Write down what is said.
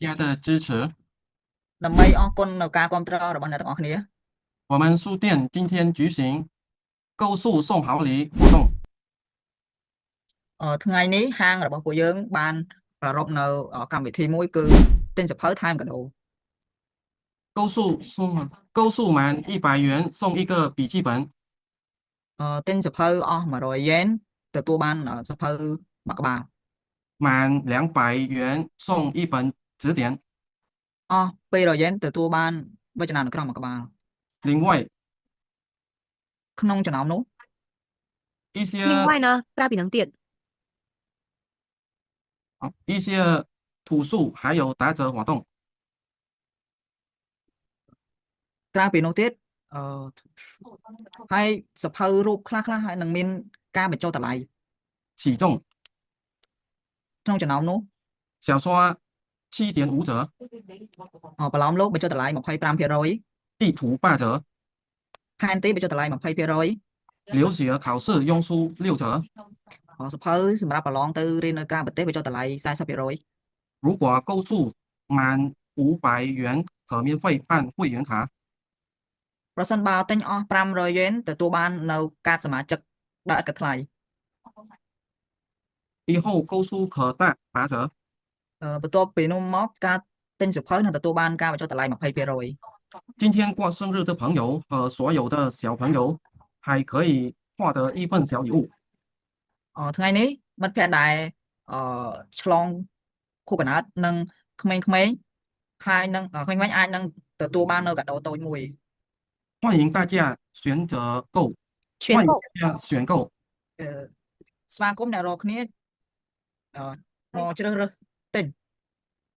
家的支持。ដើម្បីអរគុណនៅការគាំទ្ររបស់អ្នកទាំងអស់គ្នា我们书店今天举行购书送好礼活动。ថ្ងៃនេះហាងរបស់ពួកយើងបានប្រារព្ធនៅកម្មវិធីមួយគឺទិញសៀវភៅថែមកាដូ购书满100元送一个笔记本，ទិញសៀវភៅអស់100 yen ទទួលបានសៀវភៅមួយក្បាល满200元送一本词典。អស់200 yen ទទួលបានវចនានុក្រមមួយក្បាល另外ក្នុងចំណោមនោះ一些另外呢，大比能店一些图书还有打折活动。ក្រៅពីនោះទៀតអឺហើយសៀវភៅរូបខ្លះហើយនឹងមានការបញ្ចុះតម្លៃ起重ក្នុងចំណោមនោះ小说7.5折，ប្រឡោមលោកបញ្ចុះតម្លៃ 25% 地图8折，ផែនទីបញ្ចុះតម្លៃ 20%留学考试用书6折。សៀវភៅសម្រាប់ប្រឡងទៅរៀននៅក្រៅប្រទេសបញ្ចុះតម្លៃ 40%如果购书满500元，可免费办会员卡。ប្រសិនបើទិញអស់500 yen ទទួលបាននៅកាតសមាជិកដែលឥតគិតថ្លៃ以后购书可打折。បន្ទាប់ពីនោះមកការទិញសៀវភៅនឹងទទួលបានការបញ្ចុះតម្លៃ 20% 今天过生日的朋友和所有的小朋友还可以获得一份小礼物。ថ្ងៃនេះមិត្តភ័ក្តិដែលឆ្លងខួបកំណើតនិងក្មេងៗហើយនឹងក្មេងៗអាចនឹងទទួលបាននៅកាដូតូចមួយ欢迎大家选择购，选欢迎购大家选购。ស្វាគមន៍អ្នករាល់គ្នាមកជ្រើសរើស